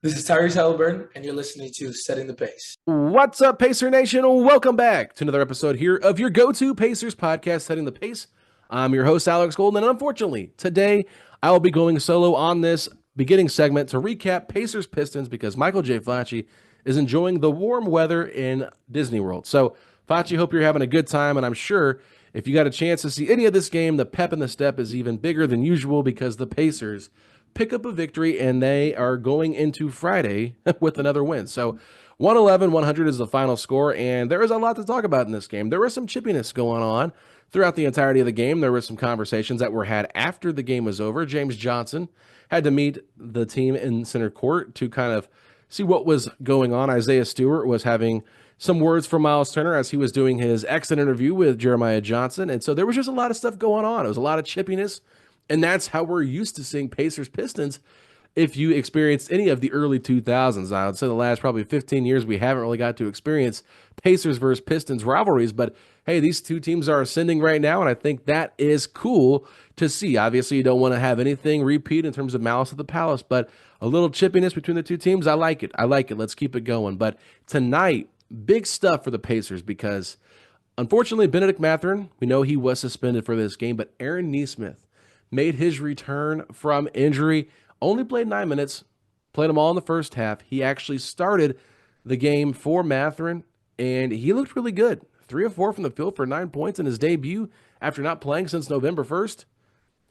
This is Tyrese Haliburton, and you're listening to Setting the Pace. What's up, Pacer Nation? Welcome back to another episode here of your go-to Pacers podcast, Setting the Pace. I'm your host, Alex Golden, and unfortunately, today I will be going solo on this beginning segment to recap Pacers Pistons because Michael J. Facci is enjoying the warm weather in Disney World. So, Facci, hope you're having a good time, and I'm sure if you got a chance to see any of this game, the pep in the step is even bigger than usual because the Pacers pick up a victory and they are going into Friday with another win. So 111-100 is the final score, and there is a lot to talk about in this game. There was some chippiness going on throughout the entirety of the game. There were some conversations that were had after the game was over. James Johnson had to meet the team in center court to kind of see what was going on. Isaiah Stewart was having some words from Myles Turner as he was doing his exit interview with Jeremiah Johnson. And so there was just a lot of stuff going on. It was a lot of chippiness. And that's how we're used to seeing Pacers Pistons. If you experienced any of the early 2000s, I would say the last probably 15 years, we haven't really got to experience Pacers versus Pistons rivalries. But hey, these two teams are ascending right now, and I think that is cool to see. Obviously, you don't want to have anything repeat in terms of Malice at the Palace, but a little chippiness between the two teams, I like it. I like it. Let's keep it going. But tonight, big stuff for the Pacers because unfortunately, Benedict Mathurin, we know he was suspended for this game, but Aaron Nesmith made his return from injury, only played 9 minutes, played them all in the first half. He actually started the game for Mathurin, and he looked really good. 3 of 4 from the field for 9 points in his debut after not playing since November 1st.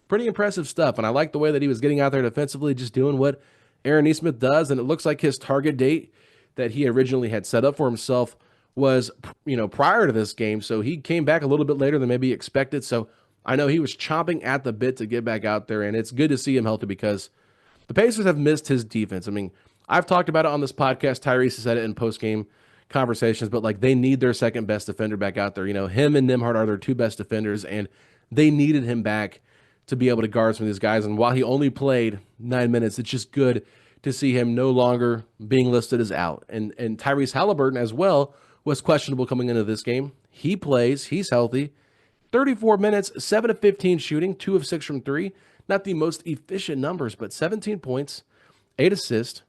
Pretty impressive stuff, and I like the way that he was getting out there defensively, just doing what Aaron Nesmith does, and it looks like his target date that he originally had set up for himself was, prior to this game, so he came back a little bit later than maybe expected, so I know he was chomping at the bit to get back out there, and it's good to see him healthy because the Pacers have missed his defense. I mean, I've talked about it on this podcast. Tyrese has said it in post-game conversations, but like they need their second best defender back out there. Him and Nemb-hell are their two best defenders, and they needed him back to be able to guard some of these guys. And while he only played 9 minutes, it's just good to see him no longer being listed as out. And Tyrese Haliburton as well was questionable coming into this game. He plays, he's healthy. 34 minutes, 7 of 15 shooting, 2 of 6 from 3. Not the most efficient numbers, but 17 points, 8 assists,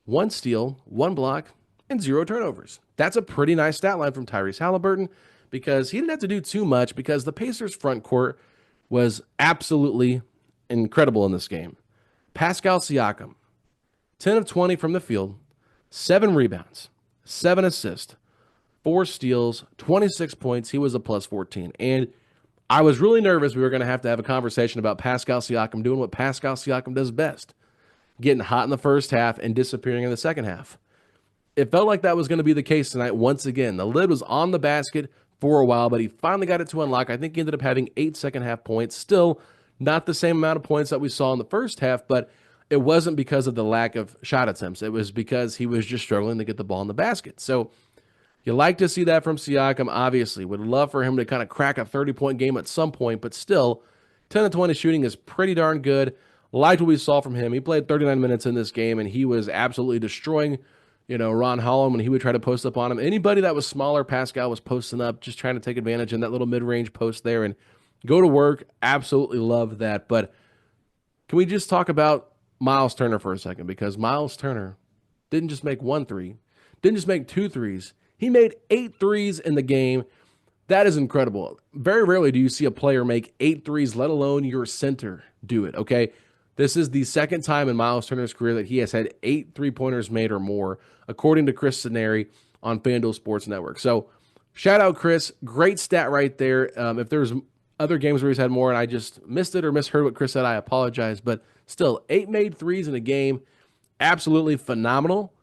1 steal, 1 block, and 0 turnovers. That's a pretty nice stat line from Tyrese Haliburton because he didn't have to do too much because the Pacers' front court was absolutely incredible in this game. Pascal Siakam, 10 of 20 from the field, 7 rebounds, 7 assists, 4 steals, 26 points. He was a plus 14. And I was really nervous we were going to have a conversation about Pascal Siakam doing what Pascal Siakam does best, getting hot in the first half and disappearing in the second half. It felt like that was going to be the case tonight once again. The lid was on the basket for a while, but he finally got it to unlock. I think he ended up having 8 second half points. Still not the same amount of points that we saw in the first half, but it wasn't because of the lack of shot attempts. It was because he was just struggling to get the ball in the basket. So you like to see that from Siakam, obviously. Would love for him to kind of crack a 30-point game at some point, but still, 10 of 20 shooting is pretty darn good. Liked what we saw from him. He played 39 minutes in this game, and he was absolutely destroying, Ron Holland when he would try to post up on him. Anybody that was smaller, Pascal was posting up, just trying to take advantage in that little mid-range post there and go to work. Absolutely love that. But can we just talk about Myles Turner for a second? Because Myles Turner didn't just make 1 3, didn't just make 2 threes. He made 8 threes in the game. That is incredible. Very rarely do you see a player make 8 threes, let alone your center do it, okay? This is the second time in Myles Turner's career that he has had 8 3-pointers made or more, according to Chris Sineri on FanDuel Sports Network. So shout out, Chris. Great stat right there. If there's other games where he's had more and I just missed it or misheard what Chris said, I apologize. But still, 8 made threes in a game, absolutely phenomenal.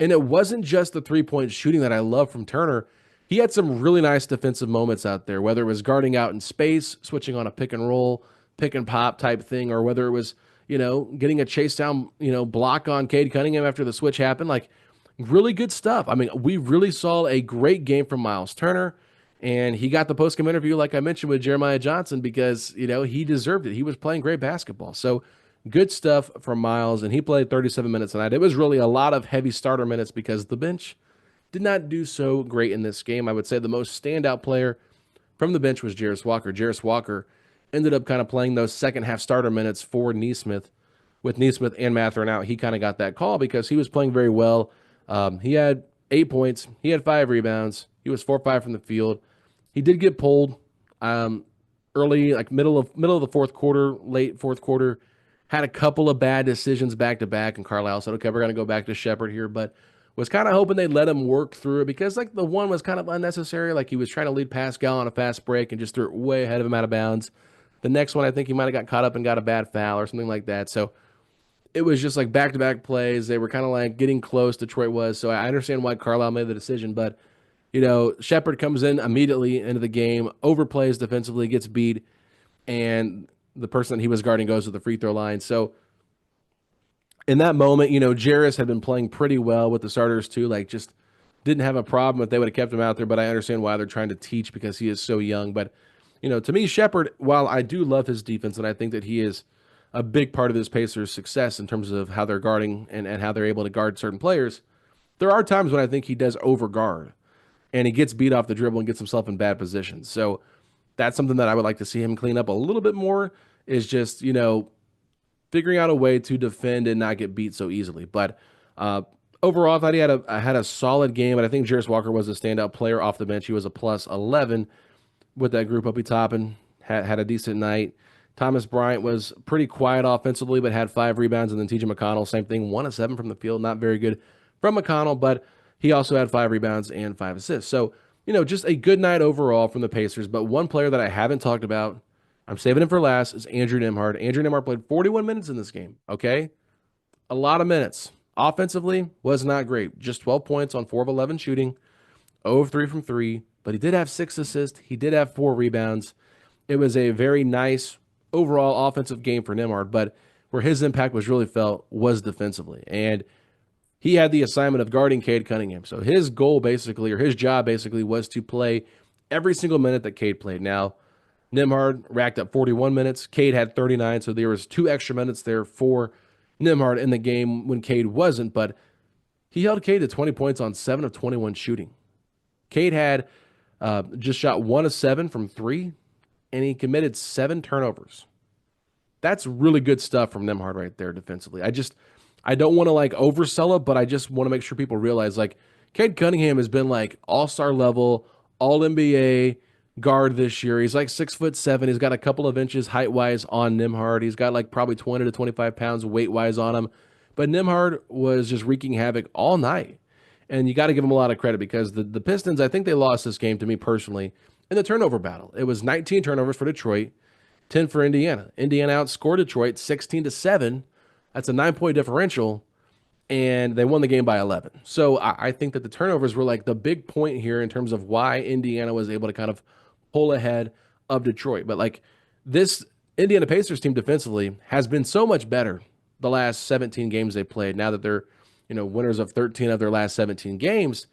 And it wasn't just the 3-point shooting that I love from Turner. He had some really nice defensive moments out there, whether it was guarding out in space, switching on a pick and roll, pick and pop type thing, or whether it was, getting a chase down, block on Cade Cunningham after the switch happened. Like, really good stuff. I mean, we really saw a great game from Myles Turner, and he got the post-game interview, like I mentioned, with Jeremiah Johnson because, he deserved it. He was playing great basketball. So, good stuff from Myles, and he played 37 minutes tonight. It was really a lot of heavy starter minutes because the bench did not do so great in this game. I would say the most standout player from the bench was Jarace Walker. Jarace Walker ended up kind of playing those second half starter minutes for Nesmith with Nesmith and Matherin out, he kind of got that call because he was playing very well. He had 8 points. He had 5 rebounds. He was 4-5 from the field. He did get pulled early, like middle of the fourth quarter, late fourth quarter. Had a couple of bad decisions back to back, and Carlisle said, "Okay, we're gonna go back to Shepherd here," but was kind of hoping they'd let him work through it because like the one was kind of unnecessary. Like he was trying to lead Pascal on a fast break and just threw it way ahead of him out of bounds. The next one, I think he might have got caught up and got a bad foul or something like that. So it was just like back-to-back plays. They were kind of like getting close, Detroit was. So I understand why Carlisle made the decision. But, Shepherd comes in immediately into the game, overplays defensively, gets beat, and the person that he was guarding goes to the free throw line. So in that moment, Jarace had been playing pretty well with the starters too. Like just didn't have a problem if they would have kept him out there. But I understand why they're trying to teach because he is so young. But, to me, Shepherd, while I do love his defense and I think that he is a big part of this Pacers' success in terms of how they're guarding and how they're able to guard certain players, there are times when I think he does overguard and he gets beat off the dribble and gets himself in bad positions. So that's something that I would like to see him clean up a little bit more is just, figuring out a way to defend and not get beat so easily. But overall, I thought he had a solid game, and I think Jarace Walker was a standout player off the bench. He was a plus 11 with that group up top and had a decent night. Thomas Bryant was pretty quiet offensively, but had 5 rebounds. And then TJ McConnell, same thing, 1 of 7 from the field. Not very good from McConnell, but he also had 5 rebounds and 5 assists. So, just a good night overall from the Pacers. But one player that I haven't talked about, I'm saving him for last, is Andrew Nembhard. Andrew Nembhard played 41 minutes in this game, okay? A lot of minutes. Offensively, was not great. Just 12 points on 4 of 11 shooting, 0 of 3 from 3. But he did have 6 assists. He did have 4 rebounds. It was a very nice overall offensive game for Nembhard, but where his impact was really felt was defensively. And he had the assignment of guarding Cade Cunningham. So his goal basically, or his job basically, was to play every single minute that Cade played. Now, Nembhard racked up 41 minutes. Cade had 39, so there was 2 extra minutes there for Nembhard in the game when Cade wasn't, but he held Cade to 20 points on 7 of 21 shooting. Cade had just shot 1 of 7 from 3, and he committed 7 turnovers. That's really good stuff from Nembhard right there defensively. I don't want to like oversell it, but I just want to make sure people realize like Cade Cunningham has been like all-star level, all-NBA guard this year. He's like 6'7". He's got a couple of inches height-wise on Nembhard. He's got like probably 20 to 25 pounds weight-wise on him. But Nembhard was just wreaking havoc all night. And you got to give him a lot of credit because the Pistons, I think they lost this game to me personally in the turnover battle. It was 19 turnovers for Detroit, 10 for Indiana. Indiana outscored Detroit 16-7. That's a 9-point differential, and they won the game by 11. So I think that the turnovers were like the big point here in terms of why Indiana was able to kind of pull ahead of Detroit. But like this Indiana Pacers team defensively has been so much better the last 17 games they played. Now that they're winners of 13 of their last 17 games,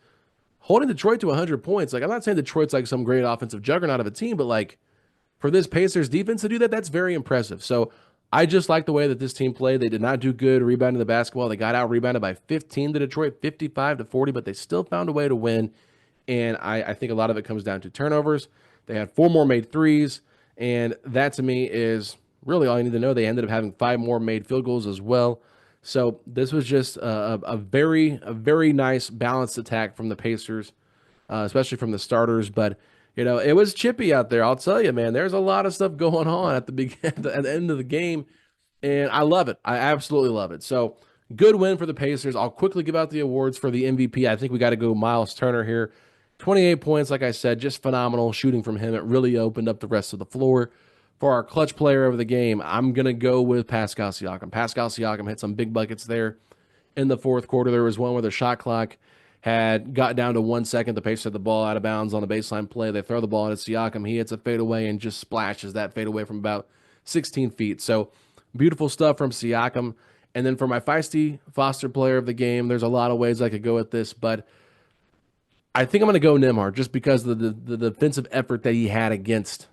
holding Detroit to 100 points. Like I'm not saying Detroit's like some great offensive juggernaut of a team, but like for this Pacers defense to do that, that's very impressive. So I just like the way that this team played. They did not do good rebounding the basketball. They got out rebounded by 15 to Detroit, 55-40, but they still found a way to win. And I think a lot of it comes down to turnovers. They had 4 more made threes, and that to me is really all you need to know. They ended up having 5 more made field goals as well. So this was just a very nice balanced attack from the Pacers, especially from the starters. But it was chippy out there. I'll tell you, man. There's a lot of stuff going on at the end of the game, and I love it. I absolutely love it. So good win for the Pacers. I'll quickly give out the awards for the MVP. I think we got to go Myles Turner here. 28 points, like I said, just phenomenal shooting from him. It really opened up the rest of the floor. For our clutch player of the game, I'm going to go with Pascal Siakam. Pascal Siakam hit some big buckets there in the fourth quarter. There was one where the shot clock had got down to 1 second. The Pacers had the ball out of bounds on a baseline play. They throw the ball into Siakam. He hits a fadeaway and just splashes that fadeaway from about 16 feet. So beautiful stuff from Siakam. And then for my feisty Foster player of the game, there's a lot of ways I could go with this, but I think I'm going to go Nembhard just because of the defensive effort that he had against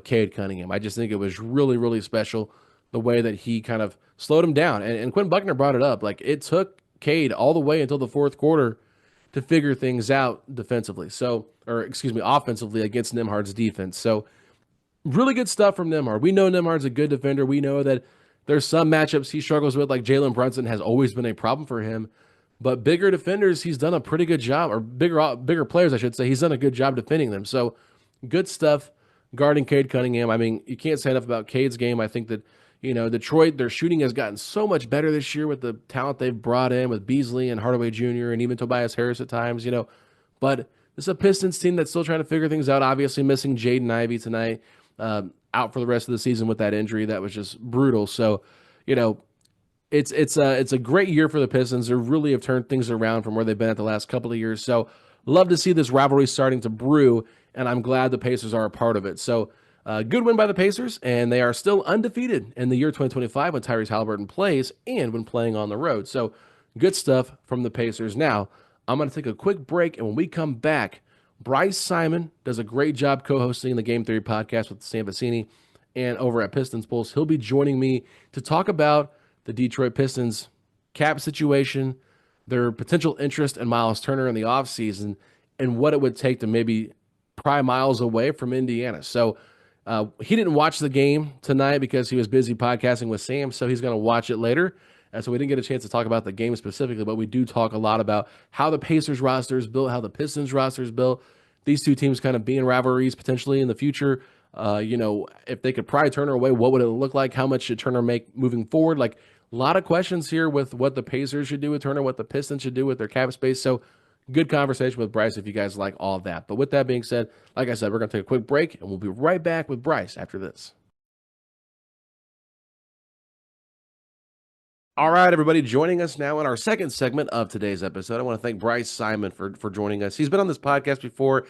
Cade Cunningham. I just think it was really, really special the way that he kind of slowed him down. And Quinn Buckner brought it up. Like, it took Cade all the way until the fourth quarter to figure things out defensively. Offensively against Nembhard's defense. So really good stuff from Nembhard. We know Nembhard's a good defender. We know that There's some matchups he struggles with, like Jalen Brunson has always been a problem for him. But bigger defenders, he's done a pretty good job, or bigger players, I should say, he's done a good job defending them. So good stuff guarding Cade Cunningham. I mean, you can't say enough about Cade's game. I think that, Detroit, their shooting has gotten so much better this year with the talent they've brought in with Beasley and Hardaway Jr. and even Tobias Harris at times, But this is a Pistons team that's still trying to figure things out. Obviously missing Jaden Ivey tonight, out for the rest of the season with that injury. That was just brutal. So, it's a great year for the Pistons. They really have turned things around from where they've been at the last couple of years. So love to see this rivalry starting to brew, and I'm glad the Pacers are a part of it. So good win by the Pacers, and they are still undefeated in the year 2025 when Tyrese Haliburton plays and when playing on the road. So good stuff from the Pacers. Now, I'm going to take a quick break, and when we come back, Bryce Simon does a great job co-hosting the Game Theory podcast with Sam Vecini, and over at Pistons Pulse, he'll be joining me to talk about the Detroit Pistons cap situation, their potential interest in Myles Turner in the offseason, and what it would take to maybe pry Myles away from Indiana. So he didn't watch the game tonight because he was busy podcasting with Sam, so he's going to watch it later. And so we didn't get a chance to talk about the game specifically, but we do talk a lot about how the Pacers roster is built, how the Pistons roster is built, these two teams kind of being rivalries potentially in the future. If they could pry Turner away, what would it look like? How much should Turner make moving forward? Like a lot of questions here with what the Pacers should do with Turner, what the Pistons should do with their cap space. So good conversation with Bryce if you guys like all of that. But with that being said, like I said, we're going to take a quick break, and we'll be right back with Bryce after this. All right, everybody, joining us now in our second segment of today's episode. I want to thank Bryce Simon for joining us. He's been on this podcast before,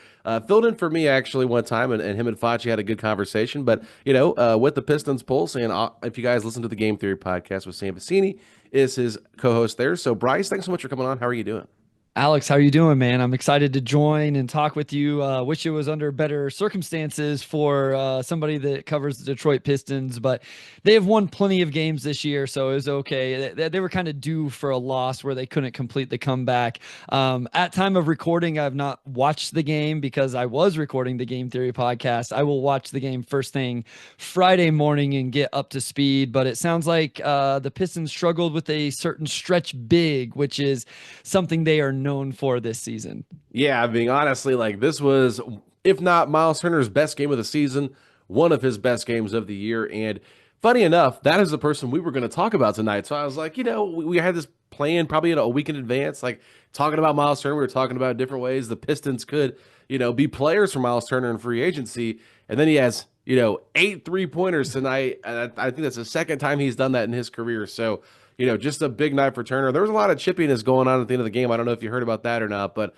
filled in for me actually one time, and him and Facci had a good conversation. But, with the Pistons Pulse, and if you guys listen to the Game Theory podcast with Sam Vecini, is his co-host there. So, Bryce, thanks so much for coming on. How are you doing? Alex, how are you doing, man? I'm excited to join and talk with you. Wish it was under better circumstances for somebody that covers the Detroit Pistons, but they have won plenty of games this year, so it was okay. They were kind of due for a loss where they couldn't complete the comeback. At time of recording, I've not watched the game because I was recording the Game Theory podcast. I will watch the game first thing Friday morning and get up to speed, but it sounds like the Pistons struggled with a certain stretch big, which is something they are known for this season. Yeah, I mean, honestly, like this was, if not Myles Turner's best game of the season, one of his best games of the year. And funny enough, that is the person we were going to talk about tonight. So I was like, we had this plan probably a week in advance, like talking about Myles Turner. We were talking about different ways the Pistons could, be players for Myles Turner in free agency. And then he has, 8 3-pointers tonight. And I think that's the second time he's done that in his career. So, just a big night for Turner. There was a lot of chippiness going on at the end of the game. I don't know if you heard about that or not, but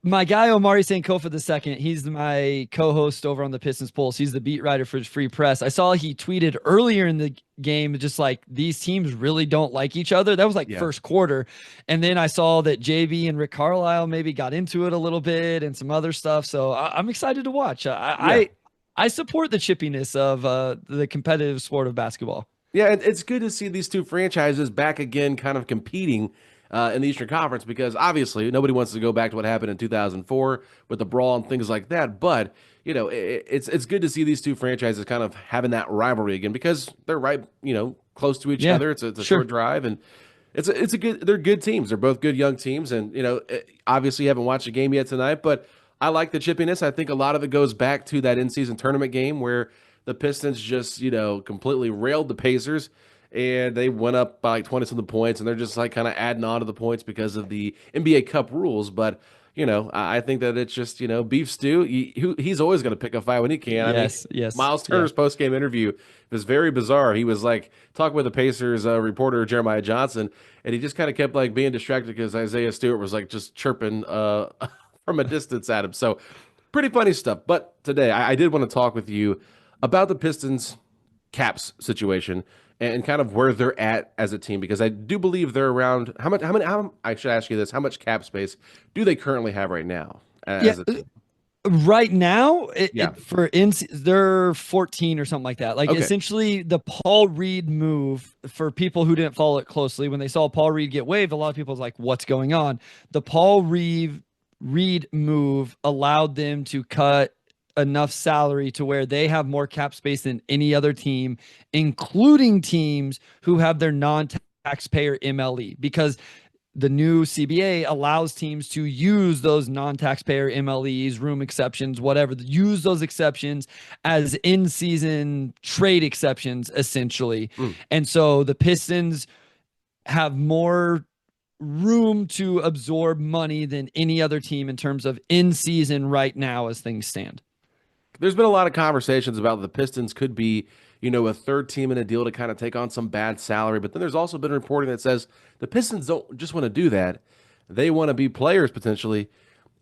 my guy Omari Sankofa II, he's my co-host over on the Pistons Pulse. He's the beat writer for Free Press. I saw he tweeted earlier in the game just like these teams really don't like each other. That was first quarter. And then I saw that JB and Rick Carlisle maybe got into it a little bit and some other stuff. So I'm excited to watch. I support the chippiness of the competitive sport of basketball. Yeah, it's good to see these two franchises back again kind of competing in the Eastern Conference because obviously nobody wants to go back to what happened in 2004 with the brawl and things like that. But, it's good to see these two franchises kind of having that rivalry again because they're right, close to each other. It's a short drive and they're good teams. They're both good young teams. And, obviously you haven't watched a game yet tonight, but I like the chippiness. I think a lot of it goes back to that in-season tournament game where the Pistons just, completely railed the Pacers, and they went up by like 20-something points, and they're just like kind of adding on to the points because of the NBA Cup rules. But, I think that it's just, beef stew. He's always going to pick a fight when he can. Yes. Myles Turner's post-game interview was very bizarre. He was like talking with the Pacers reporter, Jeremiah Johnson, and he just kind of kept like being distracted because Isaiah Stewart was like just chirping from a distance at him. So pretty funny stuff. But today I did want to talk with you about the Pistons caps situation and kind of where they're at as a team, because I do believe they're around I should ask you this, how much cap space do they currently have right now as a team? Right now, they're 14 or something like that. Essentially the Paul Reed move, for people who didn't follow it closely, when they saw Paul Reed get waived, a lot of people was like, what's going on? The Paul Reed move allowed them to cut enough salary to where they have more cap space than any other team, including teams who have their non-taxpayer MLE, because the new CBA allows teams to use those non-taxpayer MLEs, room exceptions, whatever, use those exceptions as in-season trade exceptions, essentially. And so the Pistons have more room to absorb money than any other team in terms of in-season right now as things stand. There's been a lot of conversations about the Pistons could be, a third team in a deal to kind of take on some bad salary. But then there's also been reporting that says the Pistons don't just want to do that. They want to be players potentially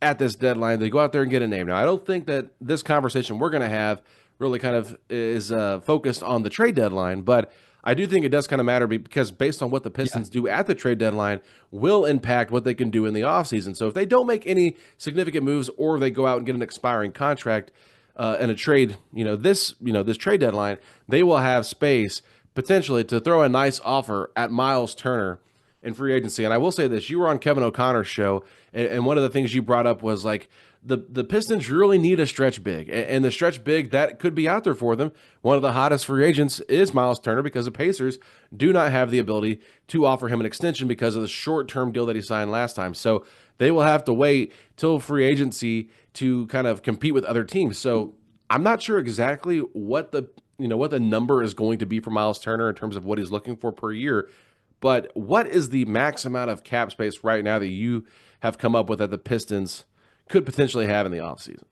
at this deadline. They go out there and get a name. Now, I don't think that this conversation we're going to have really kind of is focused on the trade deadline, but I do think it does kind of matter because based on what the Pistons do at the trade deadline will impact what they can do in the offseason. So if they don't make any significant moves or they go out and get an expiring contract, and a trade, this trade deadline, they will have space potentially to throw a nice offer at Myles Turner in free agency. And I will say this, you were on Kevin O'Connor's show, and one of the things you brought up was like the Pistons really need a stretch big, and the stretch big that could be out there for them. One of the hottest free agents is Myles Turner because the Pacers do not have the ability to offer him an extension because of the short-term deal that he signed last time. So they will have to wait till free agency to kind of compete with other teams. So I'm not sure exactly what the number is going to be for Myles Turner in terms of what he's looking for per year. But what is the max amount of cap space right now that you have come up with that the Pistons could potentially have in the offseason?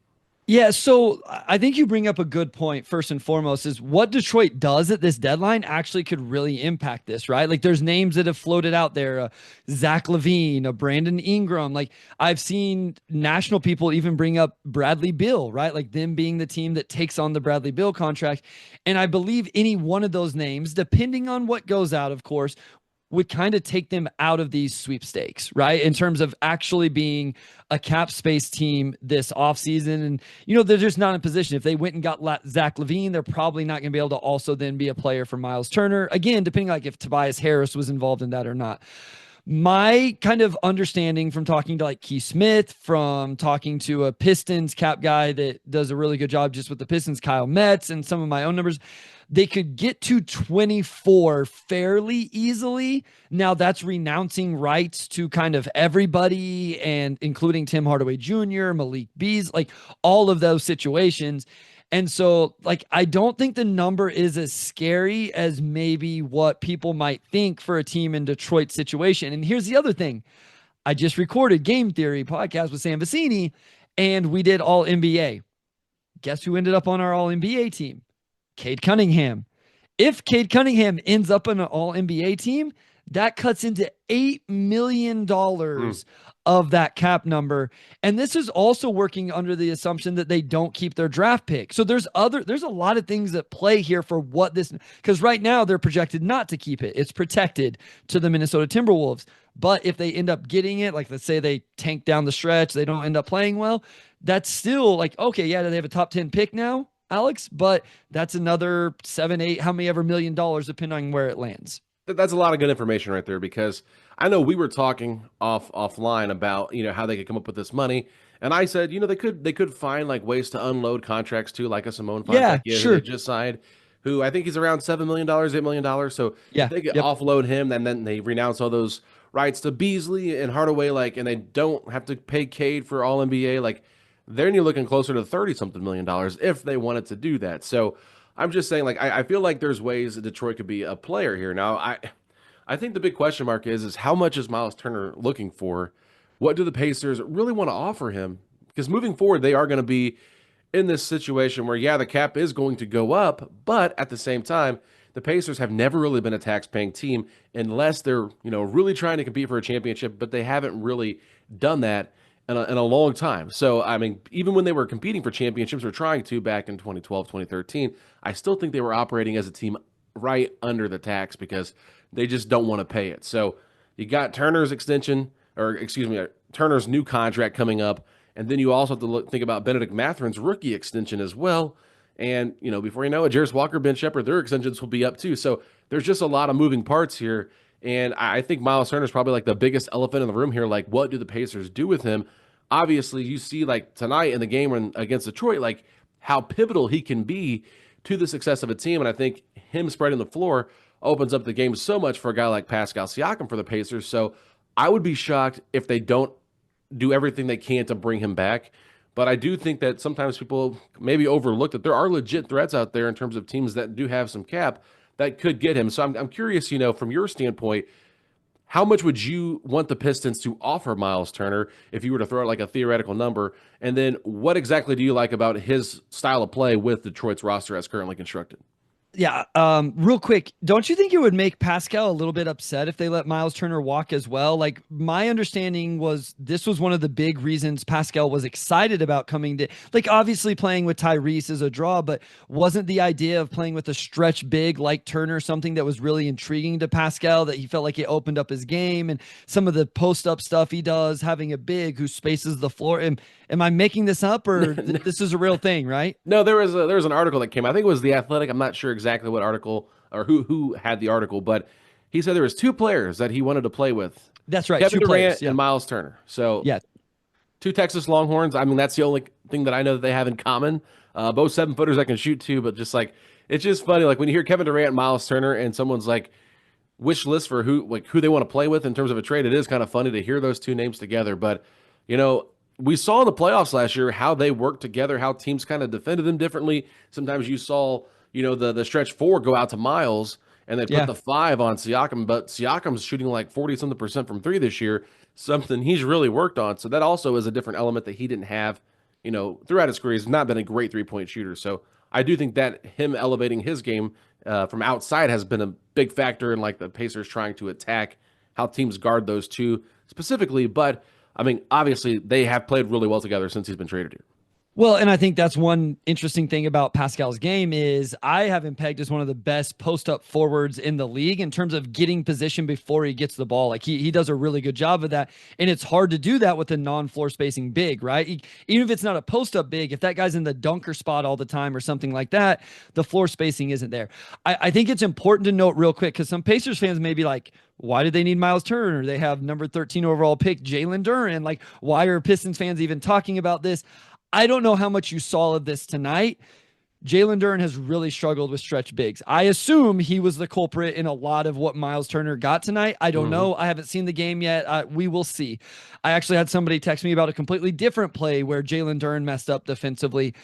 Yeah, so I think you bring up a good point. First and foremost is what Detroit does at this deadline actually could really impact this, right? Like there's names that have floated out there, Zach LaVine, Brandon Ingram. Like I've seen national people even bring up Bradley Beal, right? Like them being the team that takes on the Bradley Beal contract. And I believe any one of those names, depending on what goes out, of course, would kind of take them out of these sweepstakes, right? In terms of actually being a cap space team this offseason. And, they're just not in position. If they went and got Zach LaVine, they're probably not going to be able to also then be a player for Myles Turner. Again, depending like if Tobias Harris was involved in that or not. My kind of understanding from talking to like Keith Smith, from talking to a Pistons cap guy that does a really good job just with the Pistons, Kyle Metz, and some of my own numbers, they could get to 24 fairly easily. Now that's renouncing rights to kind of everybody, and including Tim Hardaway Jr., Malik Beasley, like all of those situations. And so, like, I don't think the number is as scary as maybe what people might think for a team in Detroit's situation. And here's the other thing. I just recorded Game Theory podcast with Sam Vecini, and we did all NBA. Guess who ended up on our all NBA team? Cade Cunningham. If Cade Cunningham ends up on an all NBA team, that cuts into $8 million of that cap number. And this is also working under the assumption that they don't keep their draft pick. So there's a lot of things at play here for what this, because right now they're projected not to keep it. It's protected to the Minnesota Timberwolves. But if they end up getting it, like let's say they tank down the stretch, they don't end up playing well, that's still like, okay, yeah, do they have a top 10 pick now, Alex? But that's another 7, 8, how many ever $1 million, depending on where it lands. That's a lot of good information right there, because I know we were talking offline about, how they could come up with this money. And I said, they could find like ways to unload contracts too, like a Simone Fontecchio, who they just signed, who I think he's around $7 million, $8 million. So if they could offload him, and then they renounce all those rights to Beasley and Hardaway, and they don't have to pay Cade for all NBA, then you're looking closer to 30-something million if they wanted to do that. So I'm just saying, I feel like there's ways that Detroit could be a player here. Now, I think the big question mark is how much is Myles Turner looking for? What do the Pacers really want to offer him? Because moving forward, they are going to be in this situation where, the cap is going to go up, but at the same time, the Pacers have never really been a tax-paying team unless they're, really trying to compete for a championship, but they haven't really done that in a long time. So, I mean, even when they were competing for championships or trying to back in 2012, 2013, I still think they were operating as a team right under the tax because they just don't want to pay it. So you got Turner's Turner's new contract coming up, and then you also have to think about Benedict Matherin's rookie extension as well. And, before you know it, Jarace Walker, Ben Shepherd, their extensions will be up too. So there's just a lot of moving parts here. And I think Myles Turner is probably like the biggest elephant in the room here. What do the Pacers do with him? Obviously, you see tonight in the game against Detroit, how pivotal he can be to the success of a team. And I think him spreading the floor opens up the game so much for a guy like Pascal Siakam for the Pacers. So I would be shocked if they don't do everything they can to bring him back. But I do think that sometimes people maybe overlook that there are legit threats out there in terms of teams that do have some cap that could get him. So I'm curious, from your standpoint, how much would you want the Pistons to offer Myles Turner if you were to throw out like a theoretical number? And then what exactly do you like about his style of play with Detroit's roster as currently constructed? Yeah. Real quick, don't you think it would make Pascal a little bit upset if they let Myles Turner walk as well? Like, my understanding was this was one of the big reasons Pascal was excited about coming to, like, obviously playing with Tyrese is a draw, but wasn't the idea of playing with a stretch big like Turner something that was really intriguing to Pascal, that he felt like it opened up his game and some of the post up stuff he does, having a big who spaces the floor? Am I making this up, or this is a real thing, right? No, there was an article that came. I think it was The Athletic. I'm not sure exactly what article or who had the article, but he said there was two players that he wanted to play with. That's right, Kevin two Durant players, yeah. and Myles Turner. So yeah, two Texas Longhorns. I mean, that's the only thing that I know that they have in common. Both 7-footers that can shoot too, but just like it's just funny. Like when you hear Kevin Durant and Myles Turner, and someone's like wish list for who they want to play with in terms of a trade. It is kind of funny to hear those two names together, but we saw in the playoffs last year how they worked together, how teams kind of defended them differently. Sometimes you saw, the stretch four go out to Myles and they put the 5 on Siakam, but Siakam's shooting like 40-something% from 3 this year, something he's really worked on. So that also is a different element that he didn't have, throughout his career. He's not been a great 3-point shooter. So I do think that him elevating his game from outside has been a big factor in like the Pacers trying to attack how teams guard those two specifically. But I mean, obviously, they have played really well together since he's been traded here. Well, and I think that's one interesting thing about Pascal's game is I have him pegged as one of the best post-up forwards in the league in terms of getting position before he gets the ball. Like he does a really good job of that, and it's hard to do that with a non-floor spacing big, right? Even if it's not a post-up big, if that guy's in the dunker spot all the time or something like that, the floor spacing isn't there. I think it's important to note real quick, because some Pacers fans may be like, why did they need Myles Turner? They have number 13 overall pick Jalen Duren. Like, why are Pistons fans even talking about this? I don't know how much you saw of this tonight. Jalen Duren has really struggled with stretch bigs. I assume he was the culprit in a lot of what Myles Turner got tonight. I don't know. I haven't seen the game yet. We will see. I actually had somebody text me about a completely different play where Jalen Duren messed up defensively.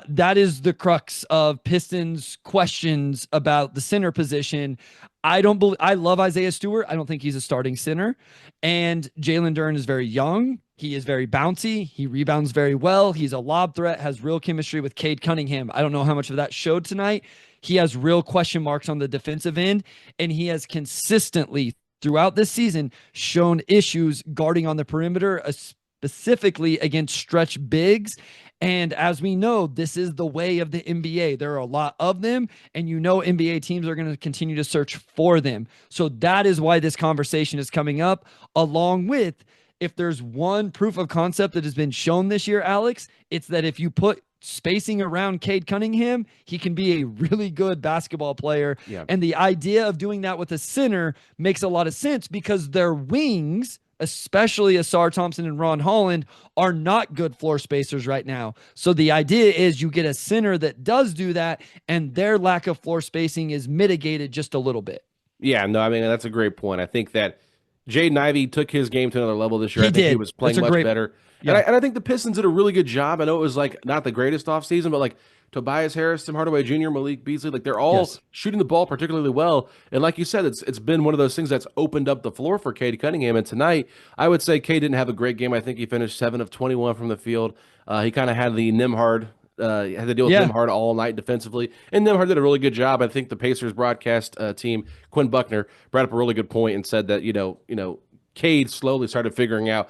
That is the crux of Pistons questions about the center position. I love Isaiah Stewart. I don't think he's a starting center. And Jalen Duren is very young. He is very bouncy. He rebounds very well. He's a lob threat, has real chemistry with Cade Cunningham. I don't know how much of that showed tonight. He has real question marks on the defensive end, and he has consistently throughout this season shown issues guarding on the perimeter, specifically against stretch bigs. And as we know, this is the way of the NBA. There are a lot of them, and NBA teams are going to continue to search for them. So that is why this conversation is coming up, along with, if there's one proof of concept that has been shown this year, Alex, it's that if you put spacing around Cade Cunningham, he can be a really good basketball player. Yeah. And the idea of doing that with a center makes a lot of sense, because their wings, especially Asar Thompson and Ron Holland, are not good floor spacers right now. So the idea is you get a center that does do that, and their lack of floor spacing is mitigated just a little bit. Yeah, no, I mean, that's a great point. I think that Jaden Ivey took his game to another level this year. I think he was playing much better. Yeah. And I think the Pistons did a really good job. I know it was like not the greatest offseason, but like Tobias Harris, Tim Hardaway Jr., Malik Beasley, like they're all shooting the ball particularly well. And like you said, it's been one of those things that's opened up the floor for Cade Cunningham. And tonight, I would say Cade didn't have a great game. I think he finished 7 of 21 from the field. He kind of had the Nemb-hell had to deal with Nemb-hell all night defensively, and Nemb-hell did a really good job. I think the Pacers broadcast team, Quinn Buckner, brought up a really good point and said that Cade slowly started figuring out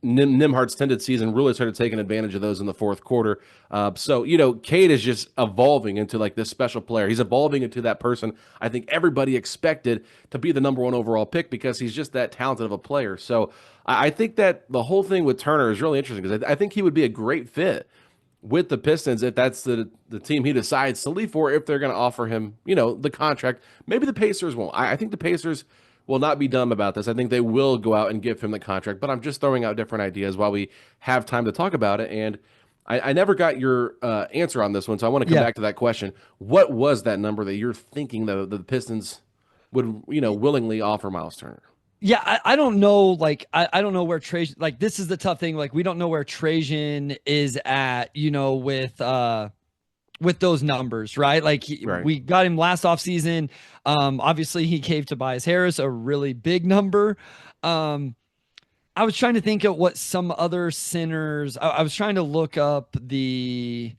Nemhard's tendencies and really started taking advantage of those in the fourth quarter. So Cade is just evolving into like this special player. He's evolving into that person I think everybody expected to be the number 1 overall pick, because he's just that talented of a player. So I think that the whole thing with Turner is really interesting, because I think he would be a great fit with the Pistons if that's the team he decides to leave for, if they're going to offer him, the contract. Maybe the Pacers won't. I think the Pacers will not be dumb about this. I think they will go out and give him the contract, but I'm just throwing out different ideas while we have time to talk about it. And I never got your answer on this one, so I want to come back to that question. What was that number that you're thinking the Pistons would, willingly offer Myles Turner? Yeah, I don't know. Like, I don't know where Trajan, like, this is the tough thing. Like, we don't know where Trajan is at, with those numbers, right? Like, we got him last offseason. Obviously, he gave Tobias Harris a really big number. I was trying to think of what some other centers. I was trying to look up the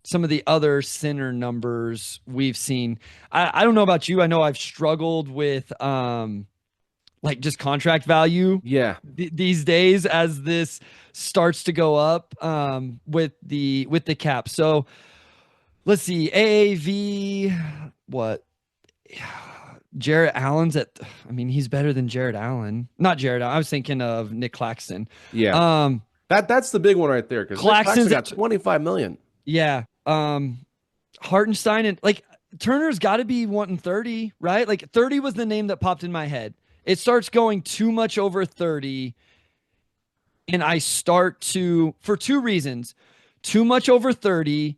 some of the other center numbers we've seen. I don't know about you. I know I've struggled with like just contract value. Yeah. These days as this starts to go up with the cap. So let's see. AAV, what? Jarrett Allen's he's better than Jarrett Allen. Not Jarrett Allen. I was thinking of Nick Claxton. Yeah. That's the big one right there, because Claxton got $25 million. Yeah. Hartenstein and like Turner's got to be wanting 30, right? Like 30 was the name that popped in my head. It starts going too much over 30, and I start to, for two reasons, too much over 30.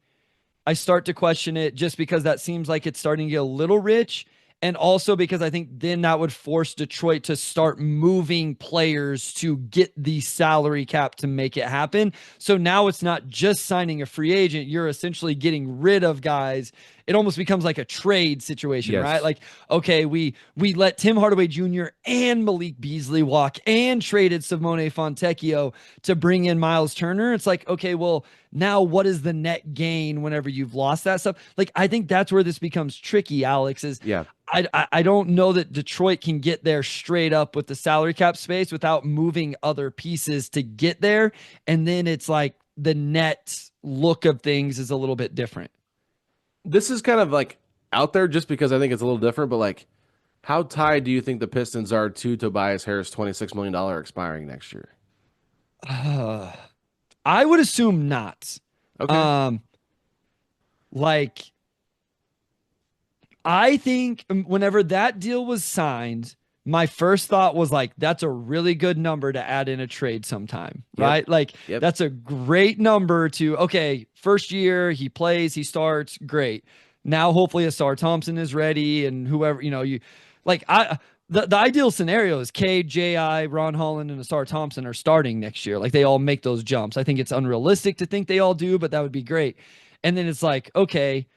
I start to question it just because that seems like it's starting to get a little rich. And also because I think then that would force Detroit to start moving players to get the salary cap to make it happen. So now it's not just signing a free agent. You're essentially getting rid of guys. It almost becomes like a trade situation, right? Like, okay, we let Tim Hardaway Jr. and Malik Beasley walk and traded Simone Fontecchio to bring in Myles Turner. It's like, okay, well, now what is the net gain whenever you've lost that stuff? Like, I think that's where this becomes tricky, Alex, is I don't know that Detroit can get there straight up with the salary cap space without moving other pieces to get there. And then it's like the net look of things is a little bit different. This is kind of like out there just because I think it's a little different, but like, how tied do you think the Pistons are to Tobias Harris' $26 million expiring next year? I would assume not. Okay. Like, I think whenever that deal was signed, my first thought was like, that's a really good number to add in a trade sometime, right? Like, that's a great number to, okay, first year, he plays, he starts, great. Now, hopefully, Asar Thompson is ready, and whoever, the ideal scenario is Cade, J.I., Ron Holland, and Asar Thompson are starting next year. Like, they all make those jumps. I think it's unrealistic to think they all do, but that would be great. And then it's like, okay,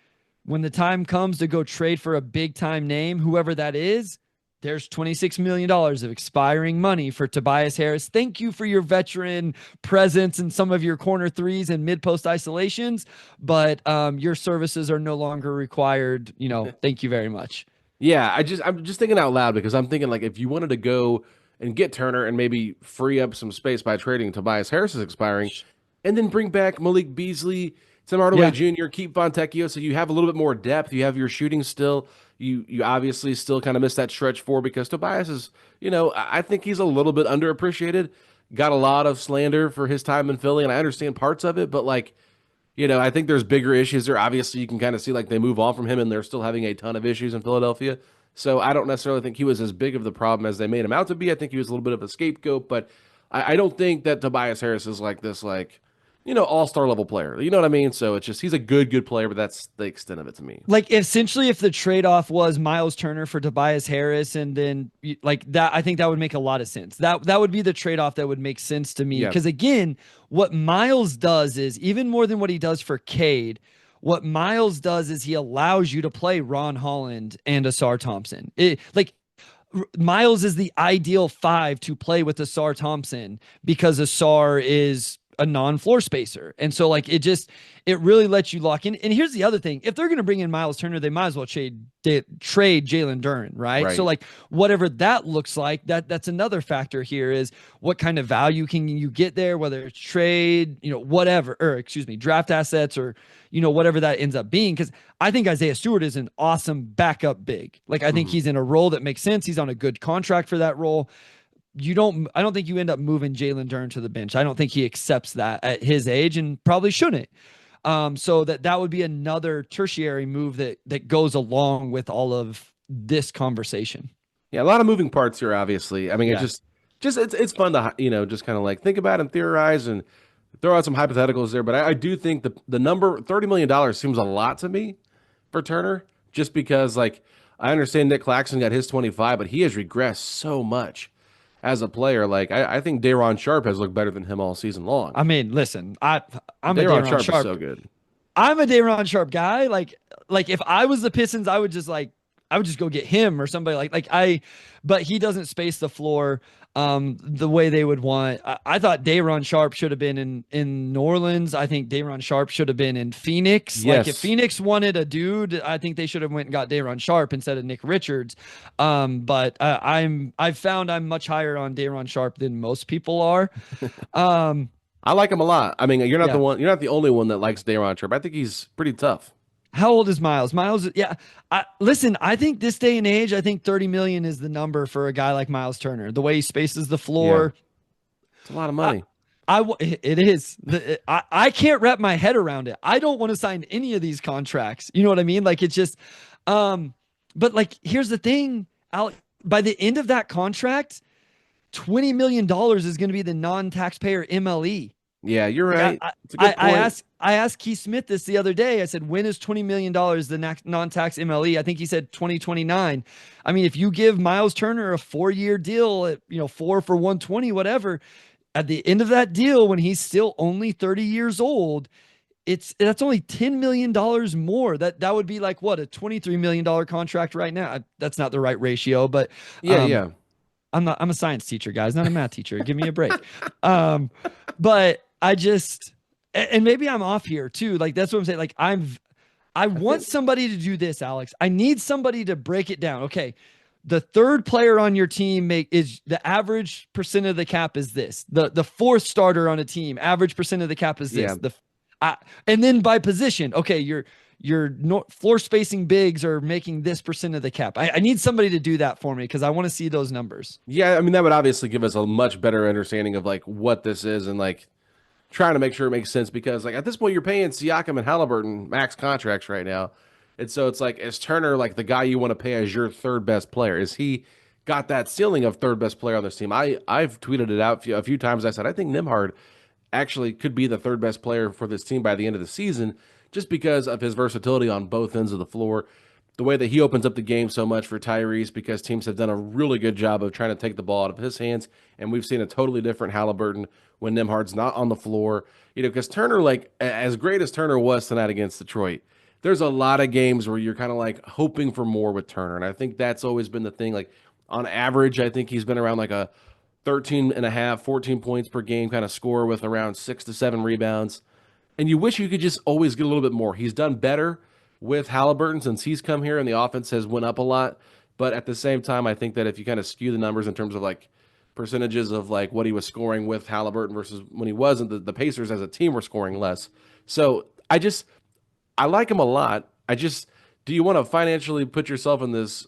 when the time comes to go trade for a big-time name, whoever that is, there's $26 million of expiring money for Tobias Harris. Thank you for your veteran presence and some of your corner threes and mid-post isolations, but your services are no longer required. Thank you very much. Yeah, I'm just thinking out loud because I'm thinking, like, if you wanted to go and get Turner and maybe free up some space by trading Tobias Harris is expiring, and then bring back Malik Beasley, Tim Hardaway Jr., keep Fontecchio, so you have a little bit more depth. You have your shooting still. You obviously still kind of miss that stretch four because Tobias is, I think he's a little bit underappreciated. Got a lot of slander for his time in Philly, and I understand parts of it, but like, I think there's bigger issues there. Obviously, you can kind of see like they move on from him, and they're still having a ton of issues in Philadelphia. So I don't necessarily think he was as big of the problem as they made him out to be. I think he was a little bit of a scapegoat, but I don't think that Tobias Harris is like this, like, all-star level player. You know what I mean? So it's just, he's a good player, but that's the extent of it to me. Like, essentially, if the trade-off was Myles Turner for Tobias Harris, and then like that, I think that would make a lot of sense. That would be the trade-off that would make sense to me. Because again, what Myles does is, even more than what he does for Cade, what Myles does is he allows you to play Ron Holland and Asar Thompson. Myles is the ideal five to play with Asar Thompson because Asar is a non-floor spacer. And so like, it really lets you lock in. And here's the other thing. If they're going to bring in Myles Turner, they might as well trade Jalen Duren, right? So like, whatever that looks like, that's another factor here, is what kind of value can you get there, whether it's trade, draft assets, or, whatever that ends up being. Cause I think Isaiah Stewart is an awesome backup big. Like, I think he's in a role that makes sense. He's on a good contract for that role. I don't think you end up moving Jalen Duren to the bench. I don't think he accepts that at his age, and probably shouldn't. So that would be another tertiary move that goes along with all of this conversation. Yeah, a lot of moving parts here, obviously. I mean, it's fun to, just kind of like think about and theorize, and throw out some hypotheticals there, but I do think the number $30 million seems a lot to me for Turner, just because like I understand Nick Claxton got his 25, but he has regressed so much as a player. Like I think Day'Ron Sharp has looked better than him all season long. I mean, listen, I'm a Day'Ron Day'Ron Sharp is so good. I'm a Day'Ron Sharp guy. Like if I was the Pistons, I would just go get him or somebody but he doesn't space the floor the way they would want. I thought Day'Ron Sharp should have been in New Orleans. I think Day'Ron Sharp should have been in Phoenix. Yes. Like if Phoenix wanted a dude, I think they should have went and got Day'Ron Sharp instead of Nick Richards. But I've found I'm much higher on Day'Ron Sharp than most people are. I like him a lot. I mean, you're not the one. You're not the only one that likes Day'Ron Sharp. I think he's pretty tough. How old is Myles? Myles, yeah. Listen, I think this day and age, I think 30 million is the number for a guy like Myles Turner. The way he spaces the floor, it's a lot of money. It is. I can't wrap my head around it. I don't want to sign any of these contracts. You know what I mean? Like it's just, but like here's the thing, Alex. By the end of that contract, $20 million is going to be the non-taxpayer MLE. Yeah, you're right. I asked Keith Smith this the other day. I said, when is $20 million the non-tax MLE? I think he said 2029. I mean, if you give Myles Turner a 4-year deal at 4 for 120, whatever, at the end of that deal, when he's still only 30 years old, that's only $10 million more. That would be like what, a $23 million contract right now. That's not the right ratio, but yeah. I'm a science teacher, guys, not a math teacher. Give me a break. But I just, and maybe I'm off here too. Like, that's what I'm saying. Like I want somebody to do this, Alex. I need somebody to break it down. Okay. The third player on your team is the average percent of the cap is this. The fourth starter on a team, average percent of the cap is this. Yeah. And then by position, okay, your floor spacing bigs are making this percent of the cap. I need somebody to do that for me because I want to see those numbers. Yeah, I mean, that would obviously give us a much better understanding of like what this is and like trying to make sure it makes sense, because like at this point you're paying Siakam and Haliburton max contracts right now. And so it's like, is Turner like the guy you want to pay as your third best player? Is he got that ceiling of third best player on this team? I've tweeted it out a few times. I said, I think Nembhard actually could be the third best player for this team by the end of the season, just because of his versatility on both ends of the floor, the way that he opens up the game so much for Tyrese, because teams have done a really good job of trying to take the ball out of his hands. And we've seen a totally different Haliburton when Nembhard's not on the floor, because Turner, like as great as Turner was tonight against Detroit, there's a lot of games where you're kind of like hoping for more with Turner. And I think that's always been the thing. Like on average, I think he's been around like a 13.5, 14 points per game kind of score with around 6 to 7 rebounds. And you wish you could just always get a little bit more. He's done better with Haliburton since he's come here and the offense has went up a lot. But at the same time, I think that if you kind of skew the numbers in terms of like percentages of like what he was scoring with Haliburton versus when he wasn't, the Pacers as a team were scoring less. So I like him a lot. Do you want to financially put yourself in this,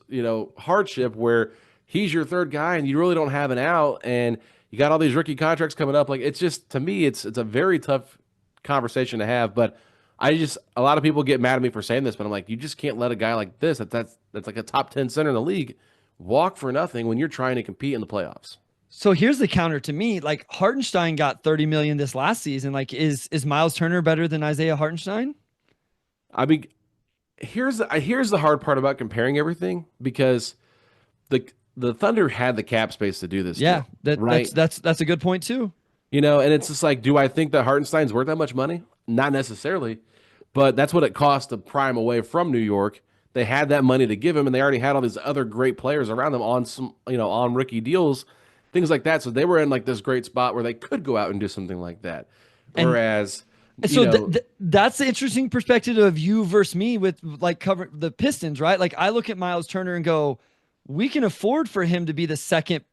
hardship where he's your third guy and you really don't have an out and you got all these rookie contracts coming up? Like, it's just, to me, it's a very tough conversation to have. But a lot of people get mad at me for saying this, but I'm like, you just can't let a guy like this, that's like a top 10 center in the league, walk for nothing when you're trying to compete in the playoffs. So here's the counter to me. Like, Hartenstein got 30 million this last season. Like, is Myles Turner better than Isaiah Hartenstein? I mean, here's the hard part about comparing everything, because the Thunder had the cap space to do this. Yeah, right? That's a good point too. And it's just like, do I think that Hartenstein's worth that much money? Not necessarily, but that's what it cost to pry him away from New York. They had that money to give him, and they already had all these other great players around them on some, on rookie deals, things like that. So they were in like this great spot where they could go out and do something like that. Whereas, that's the interesting perspective of you versus me with like cover the Pistons, right? Like, I look at Myles Turner and go, we can afford for him to be the second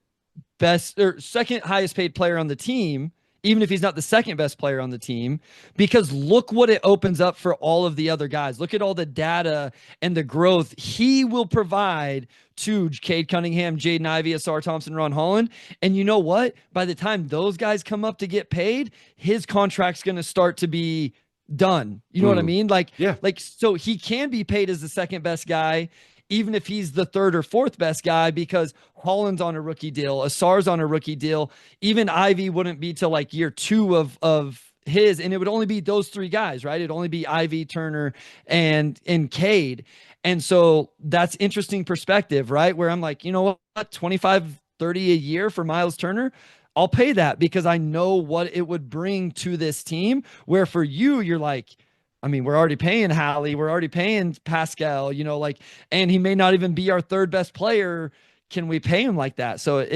best or second highest paid player on the team, even if he's not the second best player on the team, because look what it opens up for all of the other guys. Look at all the data and the growth he will provide to Cade Cunningham, Jaden Ivey, Asar Thompson, Ron Holland. And you know what? By the time those guys come up to get paid, his contract's going to start to be done. You know what I mean? Like, yeah. So he can be paid as the second best guy, even if he's the third or fourth best guy, because Holland's on a rookie deal, Asar's on a rookie deal. Even Ivy wouldn't be till like year 2 of his, and it would only be those three guys, right? It'd only be Ivy, Turner, and Cade. And so that's interesting perspective, right? Where I'm like, you know what, 25, 30 a year for Myles Turner, I'll pay that because I know what it would bring to this team. Where for you, you're like, I mean, we're already paying Hallie, we're already paying Pascal, like, and he may not even be our third best player. Can we pay him like that? So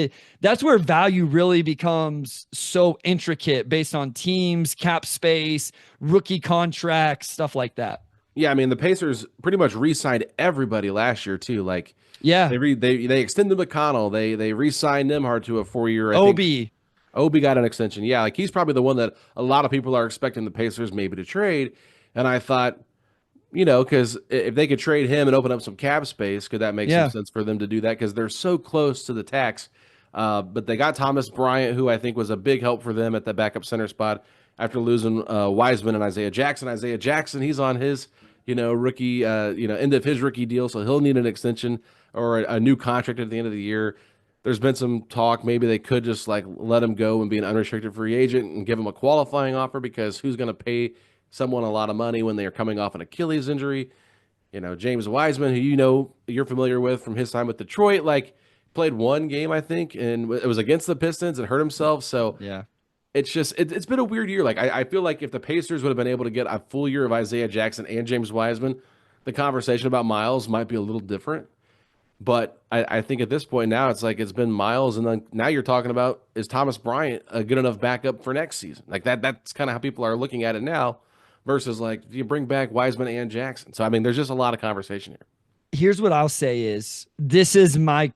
that's where value really becomes so intricate based on teams, cap space, rookie contracts, stuff like that. Yeah, I mean the Pacers pretty much re-signed everybody last year too. Like, yeah, they extended McConnell, they re-signed Nemb-hell to a 4-year. Obi got an extension. Yeah, like he's probably the one that a lot of people are expecting the Pacers maybe to trade. And I thought, because if they could trade him and open up some cap space, could that make some sense for them to do that? Because they're so close to the tax. But they got Thomas Bryant, who I think was a big help for them at the backup center spot after losing Wiseman and Isaiah Jackson. Isaiah Jackson, he's on his rookie end of his rookie deal, so he'll need an extension or a new contract at the end of the year. There's been some talk maybe they could just like let him go and be an unrestricted free agent and give him a qualifying offer, because who's going to pay someone a lot of money when they are coming off an Achilles injury? James Wiseman, who you're familiar with from his time with Detroit, like played one game I think, and it was against the Pistons and hurt himself. So yeah, it's just it's been a weird year. Like I feel like if the Pacers would have been able to get a full year of Isaiah Jackson and James Wiseman, the conversation about Myles might be a little different. But I think at this point now, it's like it's been Myles, and then now you're talking about, is Thomas Bryant a good enough backup for next season? Like that's kind of how people are looking at it now, versus like, do you bring back Wiseman and Jackson? So I mean, there's just a lot of conversation here. Here's what I'll say is this is my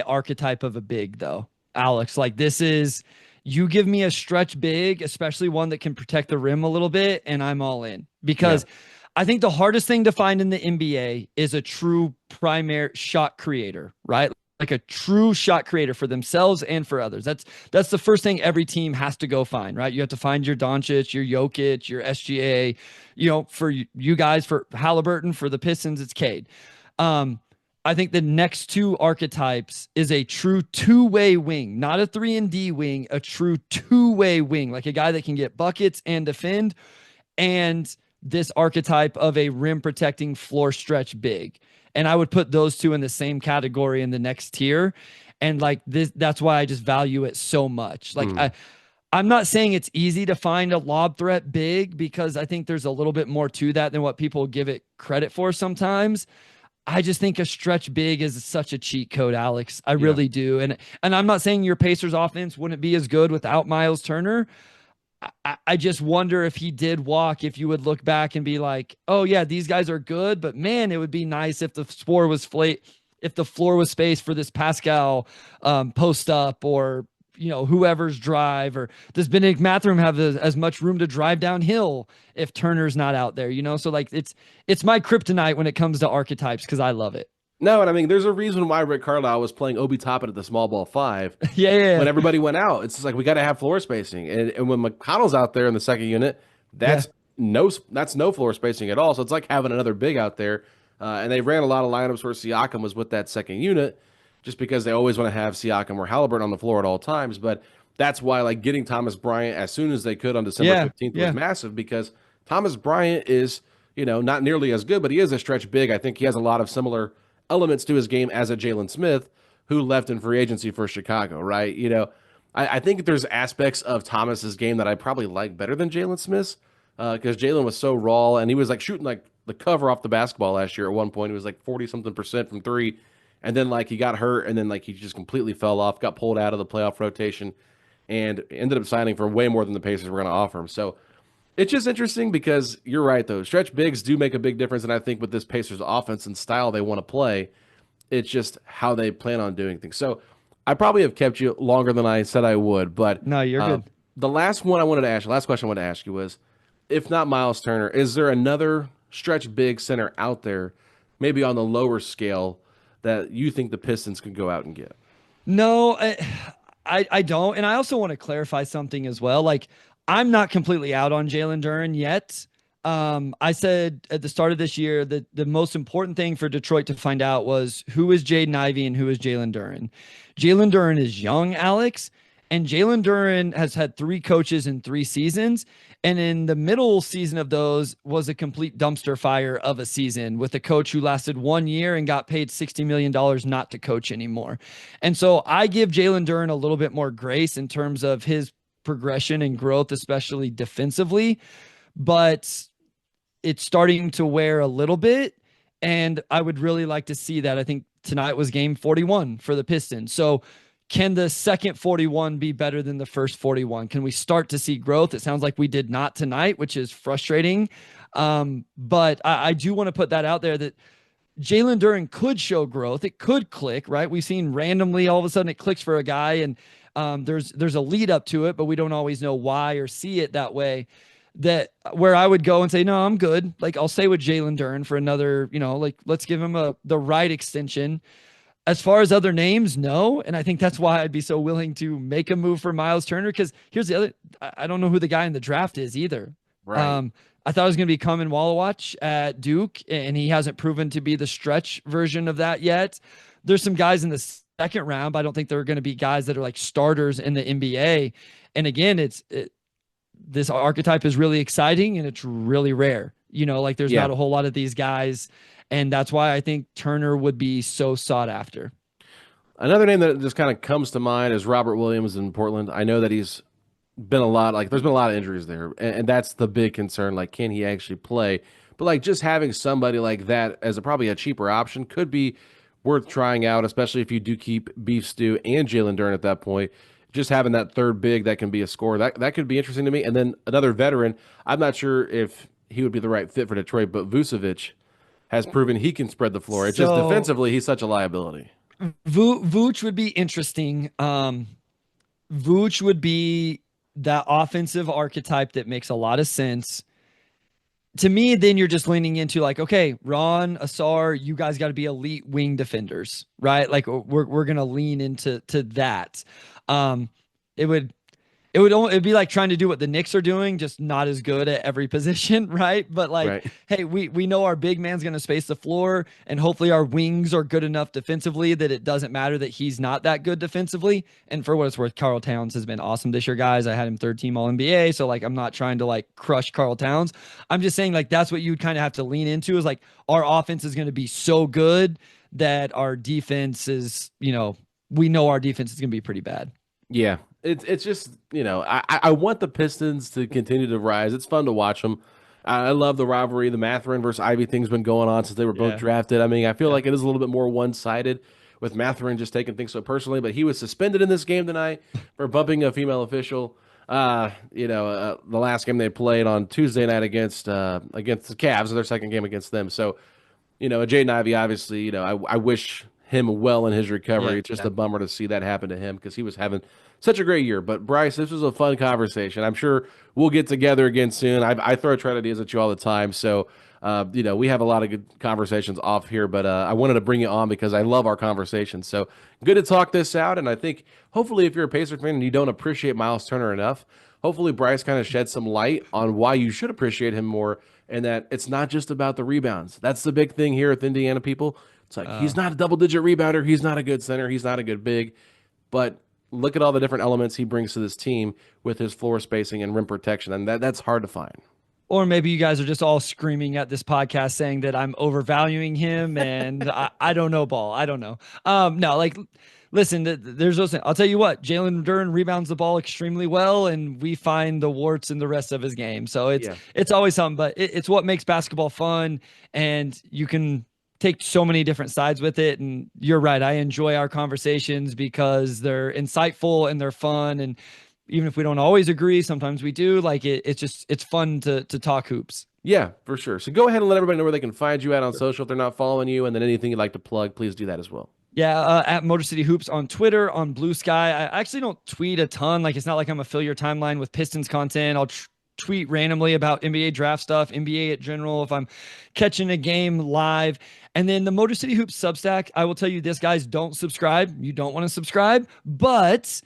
archetype of a big though, Alex. Like you give me a stretch big, especially one that can protect the rim a little bit, and I'm all in, because I think the hardest thing to find in the NBA is a true primary shot creator, right? Like a true shot creator for themselves and for others. That's the first thing every team has to go find, right? You have to find your Doncic, your Jokic, your SGA, for you guys, for Haliburton, for the Pistons, it's Cade. I think the next two archetypes is a true two-way wing, not a 3-and-D wing, a true two-way wing, like a guy that can get buckets and defend, and this archetype of a rim protecting floor stretch big. And I would put those two in the same category in the next tier. And like that's why I just value it so much. Like I'm not saying it's easy to find a lob threat big, because I think there's a little bit more to that than what people give it credit for sometimes. I just think a stretch big is such a cheat code, Alex. I really do. And I'm not saying your Pacers offense wouldn't be as good without Myles Turner. I just wonder if he did walk, if you would look back and be like, oh yeah, these guys are good, but man, it would be nice if the floor was spaced for this Pascal post up, or whoever's drive, or does Benedict Mathurin have as much room to drive downhill if Turner's not out there? So like it's my kryptonite when it comes to archetypes, because I love it. No, and I mean, there's a reason why Rick Carlisle was playing Obi Toppin at the small ball 5. Yeah. When everybody went out, it's just like, we got to have floor spacing. And when McConnell's out there in the second unit, that's no floor spacing at all. So it's like having another big out there. And they ran a lot of lineups where Siakam was with that second unit, just because they always want to have Siakam or Haliburton on the floor at all times. But that's why like getting Thomas Bryant as soon as they could on December 15th was massive, because Thomas Bryant is, not nearly as good, but he is a stretch big. I think he has a lot of similar elements to his game as a Jalen Smith, who left in free agency for Chicago, right? I think there's aspects of Thomas's game that I probably like better than Jalen Smith's, because Jalen was so raw, and he was like shooting like the cover off the basketball last year. At one point, he was like 40-something% from three, and then like he got hurt, and then like he just completely fell off, got pulled out of the playoff rotation, and ended up signing for way more than the Pacers were going to offer him. So it's just interesting, because you're right, though. Stretch bigs do make a big difference, and I think with this Pacers offense and style they want to play, it's just how they plan on doing things. So I probably have kept you longer than I said I would, but no, you're good. The last question I wanted to ask you was, if not Myles Turner, is there another stretch big center out there, maybe on the lower scale, that you think the Pistons could go out and get? No, I don't. And I also want to clarify something as well. Like, I'm not completely out on Jalen Duren yet. I said at the start of this year that the most important thing for Detroit to find out was who is Jaden Ivey and who is Jalen Duren. Jalen Duren is young, Alex, And Jalen Duren has had 3 coaches in 3 seasons. And in the middle season of those was a complete dumpster fire of a season with a coach who lasted 1 year and got paid $60 million not to coach anymore. And so I give Jalen Duren a little bit more grace in terms of his progression and growth, especially defensively, but it's starting to wear a little bit. And I would really like to see that. I think tonight was game 41 for the Pistons. So can the second 41 be better than the first 41? Can we start to see growth? It sounds like we did not tonight, which is frustrating. But I do want to put that out there that Jalen Duren could show growth. It could click, right? We've seen randomly all of a sudden it clicks for a guy, and there's a lead up to it, but we don't always know why or see it that way. That where I would go and say, no, I'm good. Like I'll stay with Jalen Duren for another, like let's give him the right extension. As far as other names, no. And I think that's why I'd be so willing to make a move for Myles Turner. Because here's the other, I don't know who the guy in the draft is either. Right. I thought it was going to be Kamen Wallawatch at Duke, and he hasn't proven to be the stretch version of that yet. There's some guys in the second round, but I don't think they're going to be guys that are like starters in the NBA. And again, this archetype is really exciting and it's really rare. Like there's not a whole lot of these guys. And that's why I think Turner would be so sought after. Another name that just kind of comes to mind is Robert Williams in Portland. I know that he's been there's been a lot of injuries there, and that's the big concern. Like, can he actually play? But like just having somebody like that as probably a cheaper option could be worth trying out, especially if you do keep Beef Stew and Jalen Duren at that point. Just having that third big that can be a scorer, that could be interesting to me. And then another veteran, I'm not sure if he would be the right fit for Detroit, but Vucevic has proven he can spread the floor. It's just defensively, he's such a liability. Vooch would be interesting. Vooch would be that offensive archetype that makes a lot of sense. To me, then you're just leaning into like, okay, Ron, Asar, you guys got to be elite wing defenders, right? Like we're going to lean into that. It'd be like trying to do what the Knicks are doing, just not as good at every position, right? But like, right. Hey, we know our big man's going to space the floor, and hopefully our wings are good enough defensively that it doesn't matter that he's not that good defensively. And for what it's worth, Karl Towns has been awesome this year, guys. I had him 3rd team All-NBA, so like I'm not trying to like crush Karl Towns. I'm just saying like that's what you kind of have to lean into is like our offense is going to be so good that our defense is, we know our defense is going to be pretty bad. Yeah, it's just, I want the Pistons to continue to rise. It's fun to watch them. I love the rivalry. The Mathurin versus Ivy thing's been going on since they were both drafted. I mean, I feel like it is a little bit more one-sided with Mathurin just taking things so personally, but he was suspended in this game tonight for bumping a female official. The last game they played on Tuesday night against the Cavs, their second game against them. So, Jaden Ivey, obviously, I wish him well in his recovery. It's just a bummer to see that happen to him because he was having such a great year. But Bryce, this was a fun conversation. I'm sure we'll get together again soon. I throw trade ideas at you all the time. So, we have a lot of good conversations off here, but I wanted to bring you on because I love our conversation. So good to talk this out. And I think hopefully if you're a Pacers fan and you don't appreciate Myles Turner enough, hopefully Bryce kind of shed some light on why you should appreciate him more and that it's not just about the rebounds. That's the big thing here with Indiana people. It's like, he's not a double-digit rebounder. He's not a good center. He's not a good big. But look at all the different elements he brings to this team with his floor spacing and rim protection, and that's hard to find. Or maybe you guys are just all screaming at this podcast saying that I'm overvaluing him, and I don't know ball. I don't know. No, like, listen, there's those things. I'll tell you what, Jalen Duren rebounds the ball extremely well, and we find the warts in the rest of his game. So it's always something, but it's what makes basketball fun, and you can take so many different sides with it. And you're right. I enjoy our conversations because they're insightful and they're fun. And even if we don't always agree, sometimes we do. Like it's fun to talk hoops. Yeah, for sure. So go ahead and let everybody know where they can find you at on social if they're not following you. And then anything you'd like to plug, please do that as well. Yeah, at Motor City Hoops on Twitter, on Blue Sky. I actually don't tweet a ton. Like, it's not like I'm a fill your timeline with Pistons content. I'll tweet randomly about NBA draft stuff, NBA at general, if I'm catching a game live. And then the Motor City Hoops Substack, I will tell you this, guys, don't subscribe. You don't want to subscribe, but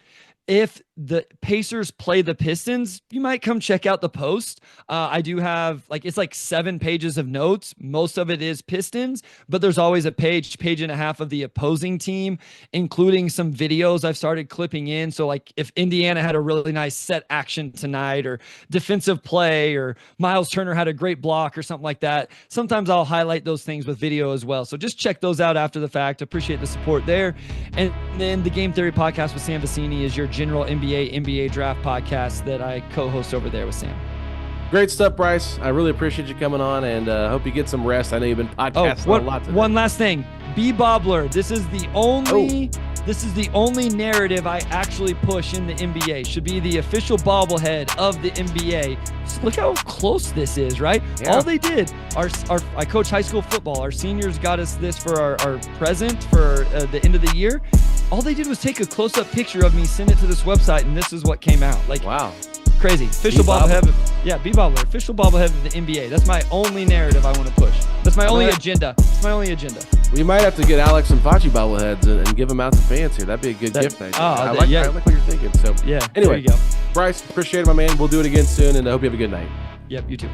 if the Pacers play the Pistons, you might come check out the post. I do have it's like 7 pages of notes. Most of it is Pistons, but there's always a page and a half of the opposing team, including some videos I've started clipping in. So like if Indiana had a really nice set action tonight, or defensive play, or Myles Turner had a great block or something like that, sometimes I'll highlight those things with video as well. So just check those out after the fact. Appreciate the support there. And then the Game Theory podcast with Sam Vecini is your general NBA draft podcast that I co-host over there with Sam. Great stuff, Bryce. I really appreciate you coming on, and hope you get some rest. I know you've been podcasting a lot today. One last thing. B-Bobbler. This is the only narrative I actually push in the NBA. Should be the official bobblehead of the NBA. Just look how close this is, right? Yeah. All they did, I coach high school football. Our seniors got us this for our present for the end of the year. All they did was take a close-up picture of me, send it to this website, and this is what came out. Wow. Crazy. Official bobblehead. Yeah, B-Bobbler. Official bobblehead of the NBA. That's my only narrative I want to push. That's my only agenda. It's my only agenda. We might have to get Alex and Fachi bobbleheads and give them out to fans here. That'd be a good gift idea. I like what you're thinking. So yeah. Anyway, there you go. Bryce, appreciate it, my man. We'll do it again soon, and I hope you have a good night. Yep, you too.